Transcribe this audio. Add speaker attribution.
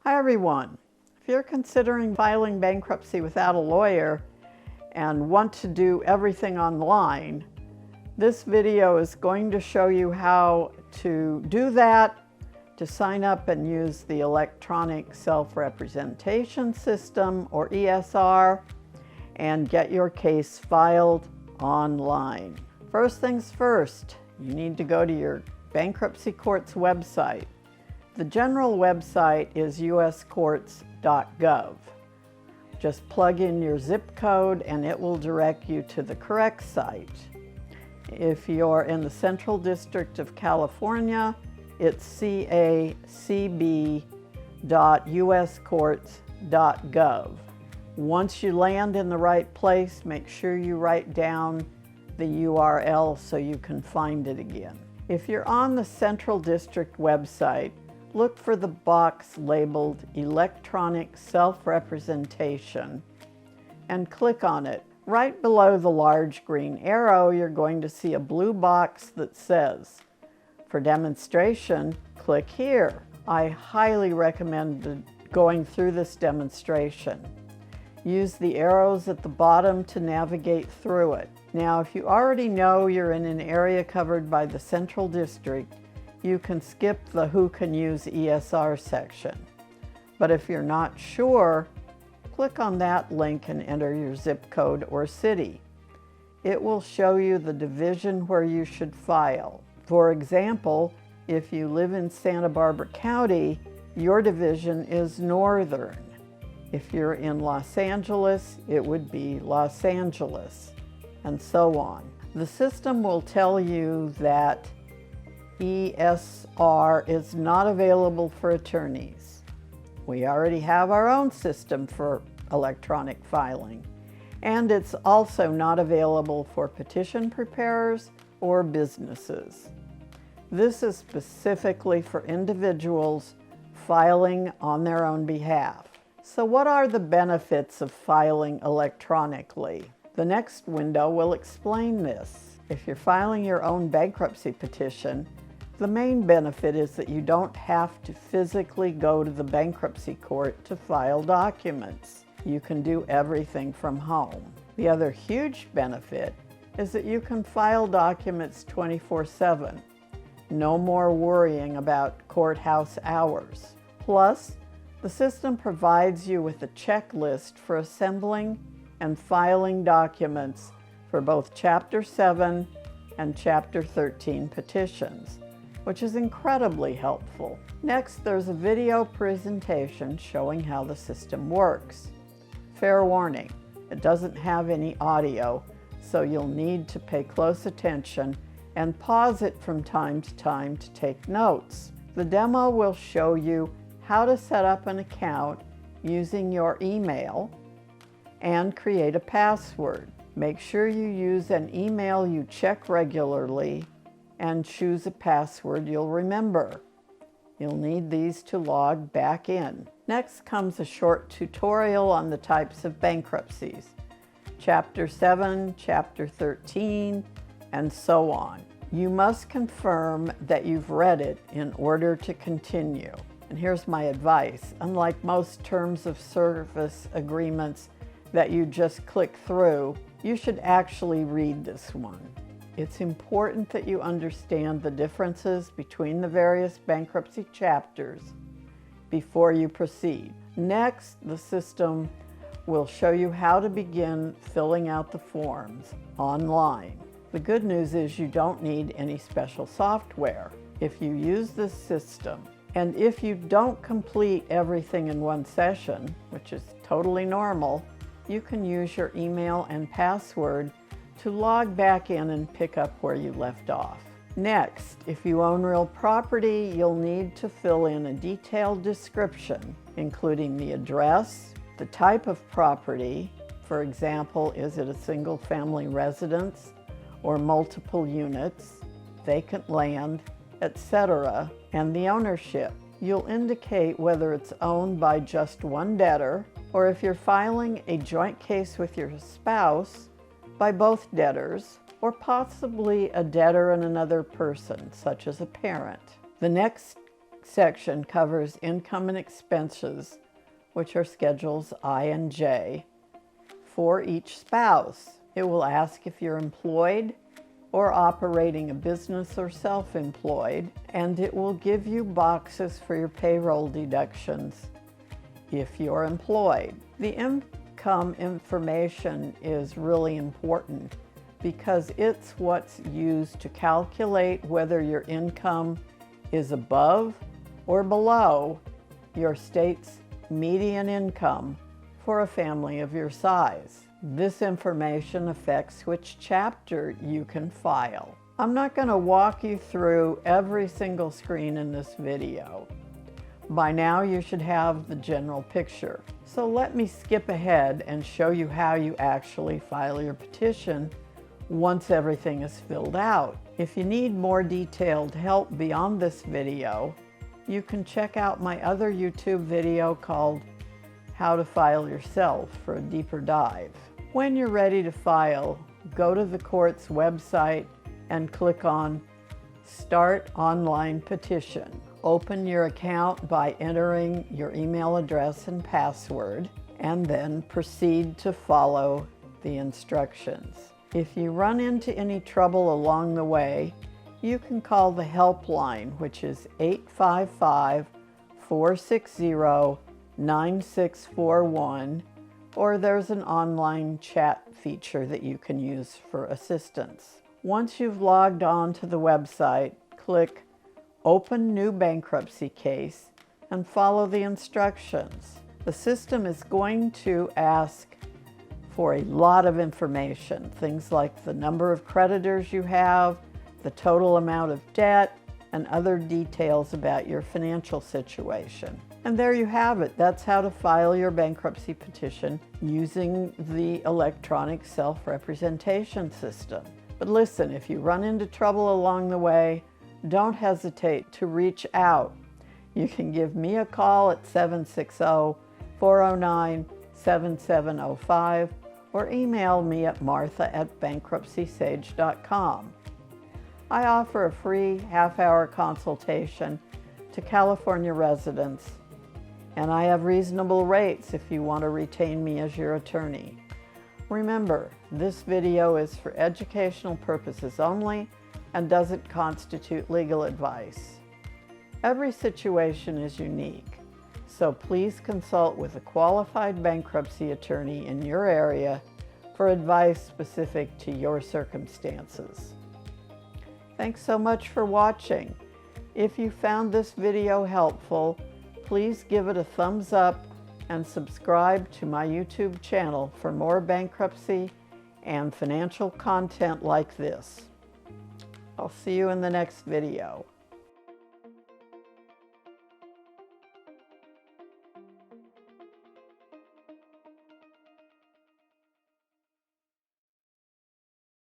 Speaker 1: Hi everyone. If you're considering filing bankruptcy without a lawyer and want to do everything online, this video is going to show you how to do that, to sign up and use the Electronic Self-Representation System, or ESR, and get your case filed online. First things first, you need to go to your bankruptcy court's website. The general website is uscourts.gov. Just plug in your zip code and it will direct you to the correct site. If you're in the Central District of California, it's cacb.uscourts.gov. Once you land in the right place, make sure you write down the URL so you can find it again. If you're on the Central District website, look for the box labeled Electronic Self-Representation and click on it. Right below the large green arrow, you're going to see a blue box that says, "For demonstration, click here." I highly recommend going through this demonstration. Use the arrows at the bottom to navigate through it. Now, if you already know you're in an area covered by the Central District, you can skip the Who Can Use ESR section. But if you're not sure, click on that link and enter your zip code or city. It will show you the division where you should file. For example, if you live in Santa Barbara County, your division is Northern. If you're in Los Angeles, it would be Los Angeles, and so on. The system will tell you that ESR is not available for attorneys. We already have our own system for electronic filing, and it's also not available for petition preparers or businesses. This is specifically for individuals filing on their own behalf. So what are the benefits of filing electronically? The next window will explain this. If you're filing your own bankruptcy petition, the main benefit is that you don't have to physically go to the bankruptcy court to file documents. You can do everything from home. The other huge benefit is that you can file documents 24/7. No more worrying about courthouse hours. Plus, the system provides you with a checklist for assembling and filing documents for both Chapter 7 and Chapter 13 petitions, which is incredibly helpful. Next, there's a video presentation showing how the system works. Fair warning, it doesn't have any audio, so you'll need to pay close attention and pause it from time to time to take notes. The demo will show you how to set up an account using your email and create a password. Make sure you use an email you check regularly and choose a password you'll remember. You'll need these to log back in. Next comes a short tutorial on the types of bankruptcies, Chapter 7, Chapter 13, and so on. You must confirm that you've read it in order to continue. And here's my advice. Unlike most terms of service agreements that you just click through, you should actually read this one. It's important that you understand the differences between the various bankruptcy chapters before you proceed. Next, the system will show you how to begin filling out the forms online. The good news is you don't need any special software. If you use this system, and if you don't complete everything in one session, which is totally normal, you can use your email and password to log back in and pick up where you left off. Next, if you own real property, you'll need to fill in a detailed description, including the address, the type of property, for example, is it a single-family residence or multiple units, vacant land, etc., and the ownership. You'll indicate whether it's owned by just one debtor, or if you're filing a joint case with your spouse, by both debtors, or possibly a debtor and another person, such as a parent. The next section covers income and expenses, which are Schedules I and J, for each spouse. It will ask if you're employed or operating a business or self-employed, and it will give you boxes for your payroll deductions if you're employed. The income information is really important because it's what's used to calculate whether your income is above or below your state's median income for a family of your size. This information affects which chapter you can file. I'm not going to walk you through every single screen in this video. By now you should have the general picture. So let me skip ahead and show you how you actually file your petition once everything is filled out. If you need more detailed help beyond this video, you can check out my other YouTube video called How to File Yourself for a deeper dive. When you're ready to file, go to the court's website and click on Start Online Petition. Open your account by entering your email address and password, and then proceed to follow the instructions. If you run into any trouble along the way, you can call the helpline, which is 855-460-9641, or there's an online chat feature that you can use for assistance. Once you've logged on to the website, click Open New Bankruptcy Case and follow the instructions. The system is going to ask for a lot of information, things like the number of creditors you have, the total amount of debt, and other details about your financial situation. And there you have it. That's how to file your bankruptcy petition using the electronic self-representation system. But listen, if you run into trouble along the way, don't hesitate to reach out. You can give me a call at 760-409-7705 or email me at martha@bankruptcysage.com. I offer a free half-hour consultation to California residents, and I have reasonable rates if you want to retain me as your attorney. Remember, this video is for educational purposes only and doesn't constitute legal advice. Every situation is unique, so please consult with a qualified bankruptcy attorney in your area for advice specific to your circumstances. Thanks so much for watching. If you found this video helpful, please give it a thumbs up and subscribe to my YouTube channel for more bankruptcy and financial content like this. I'll see you in the next video.